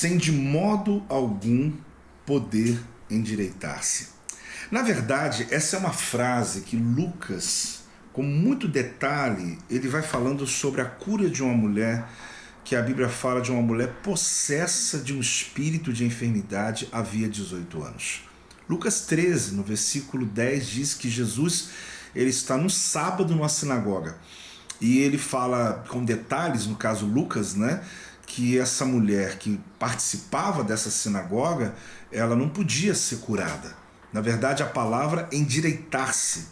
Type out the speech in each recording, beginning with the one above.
sem de modo algum poder endireitar-se. Na verdade, essa é uma frase que Lucas, com muito detalhe, ele vai falando sobre a cura de uma mulher, que a Bíblia fala de uma mulher possessa de um espírito de enfermidade havia 18 anos. Lucas 13, no versículo 10, diz que Jesus ele está no sábado numa sinagoga. E ele fala com detalhes, no caso Lucas, né, que essa mulher que participava dessa sinagoga, ela não podia ser curada. Na verdade, a palavra endireitar-se.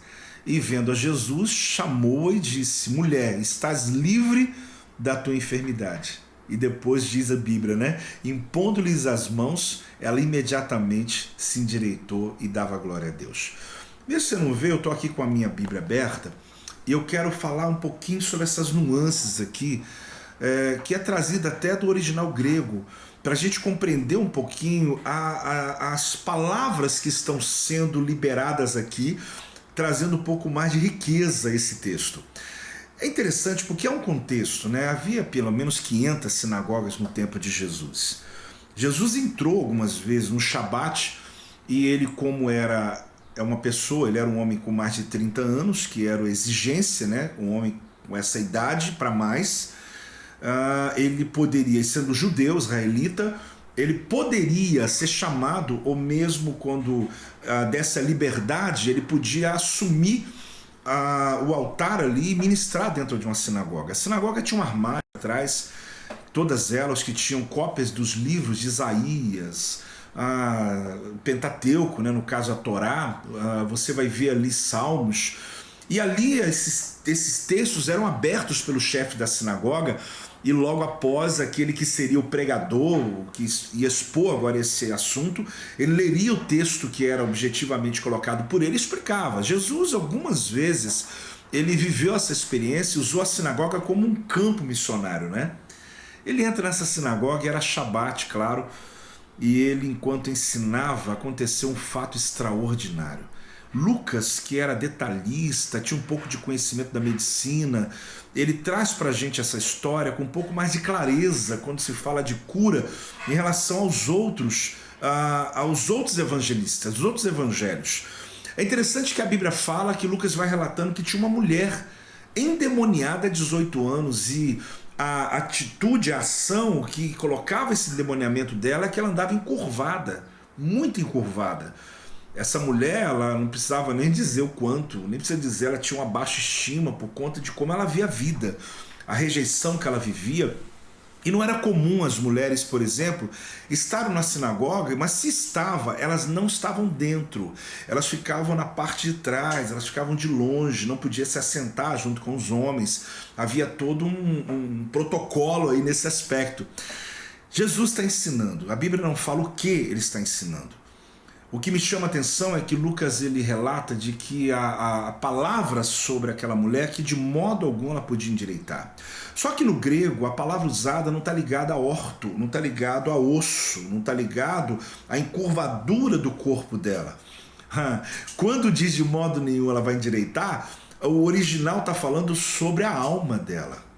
E vendo a Jesus, chamou-a e disse: mulher, estás livre da tua enfermidade. E depois diz a Bíblia, né? Impondo-lhes as mãos, ela imediatamente se endireitou e dava glória a Deus. Mesmo você não vê, eu estou aqui com a minha Bíblia aberta e eu quero falar um pouquinho sobre essas nuances aqui, que é trazida até do original grego, para a gente compreender um pouquinho as palavras que estão sendo liberadas aqui, trazendo um pouco mais de riqueza a esse texto. É interessante porque é um contexto, né? Havia pelo menos 500 sinagogas no tempo de Jesus. Jesus entrou algumas vezes no Shabat e ele, como era uma pessoa, ele era um homem com mais de 30 anos, que era a exigência, né? Um homem com essa idade para mais. Ele poderia, sendo judeu, israelita, ele poderia ser chamado, ou mesmo quando dessa liberdade, ele podia assumir o altar ali e ministrar dentro de uma sinagoga. A sinagoga tinha um armário atrás, todas elas que tinham cópias dos livros de Isaías, Pentateuco, né, no caso a Torá, você vai ver ali Salmos, e ali esses textos eram abertos pelo chefe da sinagoga, e logo após aquele que seria o pregador, que ia expor agora esse assunto, ele leria o texto que era objetivamente colocado por ele e explicava. Jesus, algumas vezes, ele viveu essa experiência e usou a sinagoga como um campo missionário, né? Ele entra nessa sinagoga, era Shabat, claro, e ele, enquanto ensinava, aconteceu um fato extraordinário. Lucas, que era detalhista, tinha um pouco de conhecimento da medicina, ele traz para a gente essa história com um pouco mais de clareza quando se fala de cura em relação aos outros evangelistas, os outros evangelhos. É interessante que a Bíblia fala que Lucas vai relatando que tinha uma mulher endemoniada há 18 anos e a atitude, a ação que colocava esse endemoniamento dela é que ela andava encurvada, muito encurvada. Essa mulher, ela não precisava nem dizer o quanto, nem precisa dizer, ela tinha uma baixa estima por conta de como ela via a vida, a rejeição que ela vivia. E não era comum as mulheres, por exemplo, estarem na sinagoga, mas se estava, elas não estavam dentro. Elas ficavam na parte de trás, elas ficavam de longe, não podia se assentar junto com os homens. Havia todo um protocolo aí nesse aspecto. Jesus está ensinando, a Bíblia não fala o que ele está ensinando. O que me chama a atenção é que Lucas ele relata de que a palavra sobre aquela mulher que de modo algum ela podia endireitar. Só que no grego a palavra usada não está ligada a orto, não está ligado a osso, não está ligado à encurvadura do corpo dela. Quando diz de modo nenhum ela vai endireitar, o original está falando sobre a alma dela.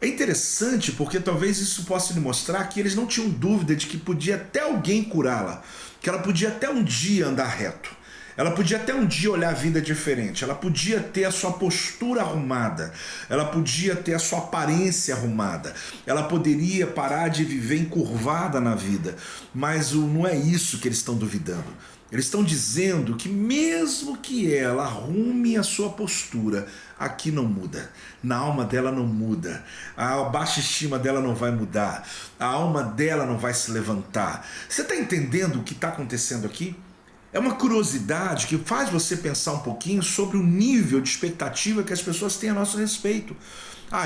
É interessante porque talvez isso possa lhe mostrar que eles não tinham dúvida de que podia até alguém curá-la, que ela podia até um dia andar reto, ela podia até um dia olhar a vida diferente, ela podia ter a sua postura arrumada, ela podia ter a sua aparência arrumada, ela poderia parar de viver encurvada na vida, mas não é isso que eles estão duvidando. Eles estão dizendo que mesmo que ela arrume a sua postura, aqui não muda, na alma dela não muda, a baixa estima dela não vai mudar, a alma dela não vai se levantar. Você está entendendo o que está acontecendo aqui? É uma curiosidade que faz você pensar um pouquinho sobre o nível de expectativa que as pessoas têm a nosso respeito.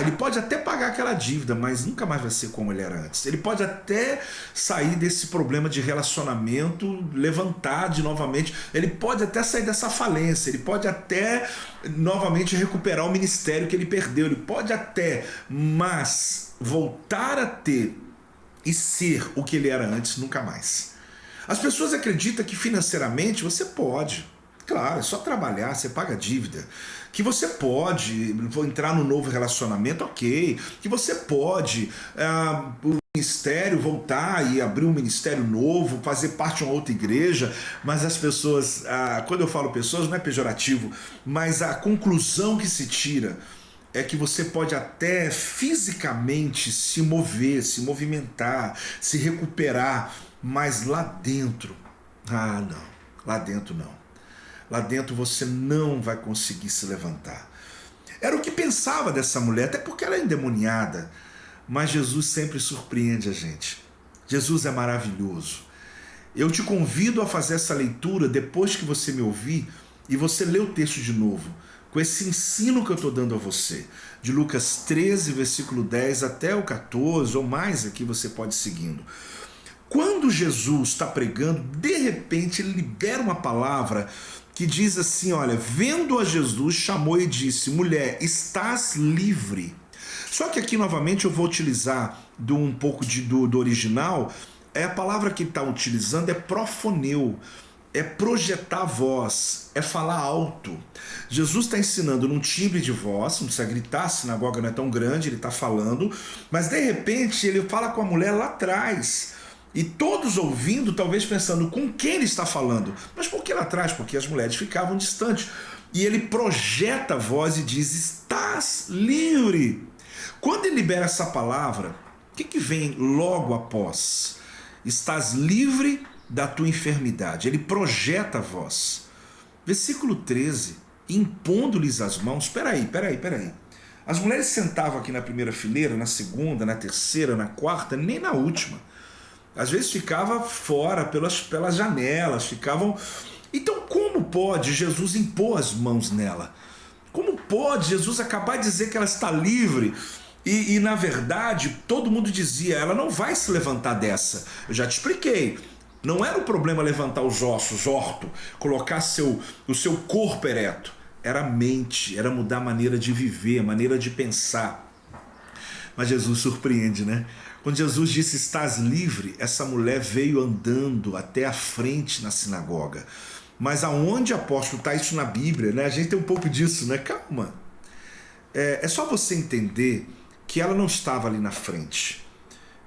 Ele pode até pagar aquela dívida, mas nunca mais vai ser como ele era antes. Ele pode até sair desse problema de relacionamento, levantar de novamente. Ele pode até sair dessa falência. Ele pode até novamente recuperar o ministério que ele perdeu. Ele pode até, mas voltar a ter e ser o que ele era antes, nunca mais. As pessoas acreditam que financeiramente você pode. Claro, é só trabalhar, você paga a dívida. Que você pode entrar no novo relacionamento, ok. Que você pode, o ministério, voltar e abrir um ministério novo, fazer parte de uma outra igreja, mas as pessoas, quando eu falo pessoas, não é pejorativo, mas a conclusão que se tira é que você pode até fisicamente se mover, se movimentar, se recuperar, mas lá dentro, não, lá dentro não. Lá dentro você não vai conseguir se levantar. Era o que pensava dessa mulher, até porque ela é endemoniada. Mas Jesus sempre surpreende a gente. Jesus é maravilhoso. Eu te convido a fazer essa leitura depois que você me ouvir e você lê o texto de novo, com esse ensino que eu estou dando a você, de Lucas 13, versículo 10 até o 14, ou mais aqui você pode ir seguindo. Quando Jesus está pregando, de repente ele libera uma palavra que diz assim, olha, vendo a Jesus, chamou e disse, mulher, estás livre. Só que aqui novamente eu vou utilizar um pouco do original, a palavra que ele está utilizando é profoneu, é projetar a voz, é falar alto. Jesus está ensinando num timbre de voz, não precisa gritar, a sinagoga não é tão grande, ele está falando, mas de repente ele fala com a mulher lá atrás. E todos ouvindo, talvez pensando com quem ele está falando. Mas por que lá atrás? Porque as mulheres ficavam distantes. E ele projeta a voz e diz, estás livre. Quando ele libera essa palavra, o que vem logo após? Estás livre da tua enfermidade. Ele projeta a voz. Versículo 13, impondo-lhes as mãos. Peraí. As mulheres sentavam aqui na primeira fileira, na segunda, na terceira, na quarta, nem na última. Às vezes ficava fora pelas janelas, ficavam... Então como pode Jesus impor as mãos nela? Como pode Jesus acabar de dizer que ela está livre? E na verdade, todo mundo dizia, ela não vai se levantar dessa. Eu já te expliquei. Não era o problema levantar os ossos, orto, colocar o seu corpo ereto. Era a mente, era mudar a maneira de viver, a maneira de pensar. Mas Jesus surpreende, né? Quando Jesus disse, estás livre, essa mulher veio andando até a frente na sinagoga. Mas aonde, apóstolo, está isso na Bíblia, né? A gente tem um pouco disso, né? Calma. É só você entender que ela não estava ali na frente,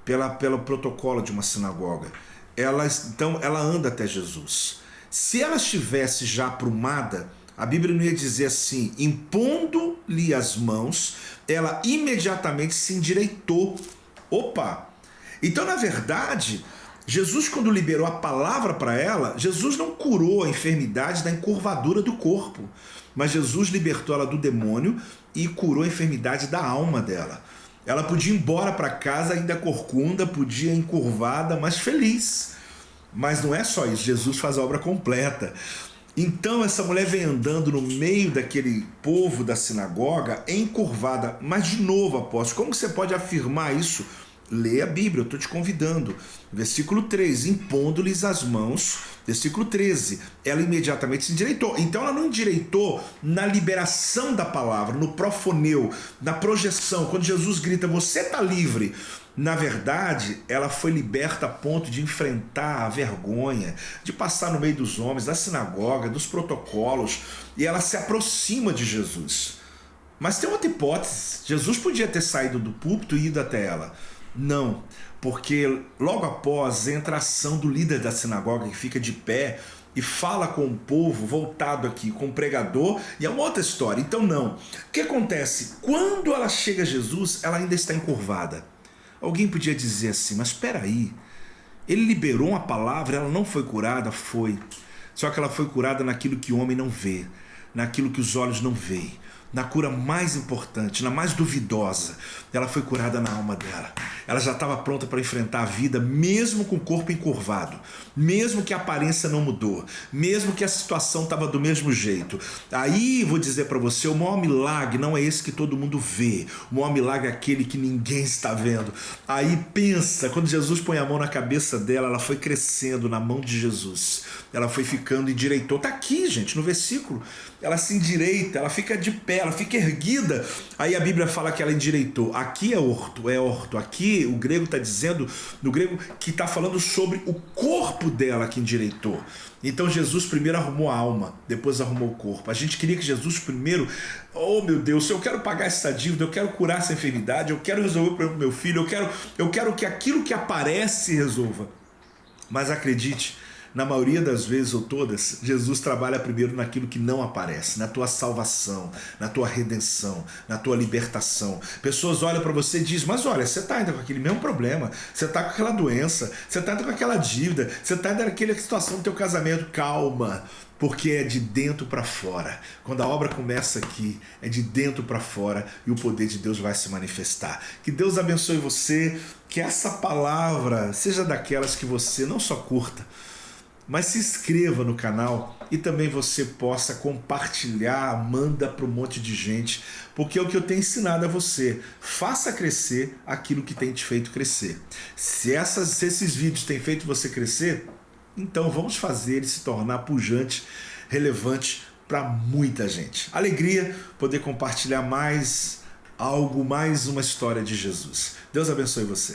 pelo protocolo de uma sinagoga. Então ela anda até Jesus. Se ela estivesse já aprumada, a Bíblia não ia dizer assim, impondo-lhe as mãos, ela imediatamente se endireitou. Opa! Então, na verdade, Jesus, quando liberou a palavra para ela, Jesus não curou a enfermidade da encurvadura do corpo, mas Jesus libertou ela do demônio e curou a enfermidade da alma dela. Ela podia ir embora para casa ainda corcunda, podia ir encurvada, mas feliz. Mas não é só isso, Jesus faz a obra completa. Então essa mulher vem andando no meio daquele povo da sinagoga, encurvada. Mas de novo, apóstolo, como você pode afirmar isso? Lê a Bíblia, eu estou te convidando. Versículo 3, impondo-lhes as mãos. Versículo 13, ela imediatamente se endireitou. Então ela não endireitou na liberação da palavra, no profoneu, na projeção. Quando Jesus grita, você está livre. Na verdade, ela foi liberta a ponto de enfrentar a vergonha, de passar no meio dos homens, da sinagoga, dos protocolos, e ela se aproxima de Jesus. Mas tem outra hipótese, Jesus podia ter saído do púlpito e ido até ela. Não, porque logo após entra a ação do líder da sinagoga, que fica de pé e fala com o povo, voltado aqui com o pregador, e é uma outra história. Então não, o que acontece? Quando ela chega a Jesus, ela ainda está encurvada. Alguém podia dizer assim, mas espera aí, ele liberou uma palavra, ela não foi curada? Foi. Só que ela foi curada naquilo que o homem não vê, naquilo que os olhos não veem, na cura mais importante, na mais duvidosa. Ela foi curada na alma dela. Ela já estava pronta para enfrentar a vida, mesmo com o corpo encurvado, mesmo que a aparência não mudou, mesmo que a situação estava do mesmo jeito. Aí vou dizer para você, o maior milagre não é esse que todo mundo vê, o maior milagre é aquele que ninguém está vendo. Aí pensa, quando Jesus põe a mão na cabeça dela, ela foi crescendo na mão de Jesus, ela foi ficando endireitou. Está aqui, gente, no versículo, ela se endireita, ela fica de pé. pé, ela fica erguida. Aí a Bíblia fala que ela endireitou. Aqui é orto, é orto. Aqui o grego está dizendo, no grego, que está falando sobre o corpo dela que endireitou. Então Jesus primeiro arrumou a alma, depois arrumou o corpo. A gente queria que Jesus primeiro, oh meu Deus, eu quero pagar essa dívida, eu quero curar essa enfermidade, eu quero resolver o problema do meu filho, eu quero que aquilo que aparece resolva. Mas acredite, na maioria das vezes ou todas, Jesus trabalha primeiro naquilo que não aparece, na tua salvação, na tua redenção, na tua libertação. Pessoas olham para você e dizem, mas olha, você está ainda com aquele mesmo problema, você está com aquela doença, você está ainda com aquela dívida, você está ainda naquela situação do teu casamento. Calma, porque é de dentro para fora. Quando a obra começa aqui, é de dentro para fora e o poder de Deus vai se manifestar. Que Deus abençoe você, que essa palavra seja daquelas que você não só curta, mas se inscreva no canal e também você possa compartilhar, manda para um monte de gente, porque é o que eu tenho ensinado a você. Faça crescer aquilo que tem te feito crescer. Se esses vídeos têm feito você crescer, então vamos fazer ele se tornar pujante, relevante para muita gente. Alegria poder compartilhar mais algo, mais uma história de Jesus. Deus abençoe você.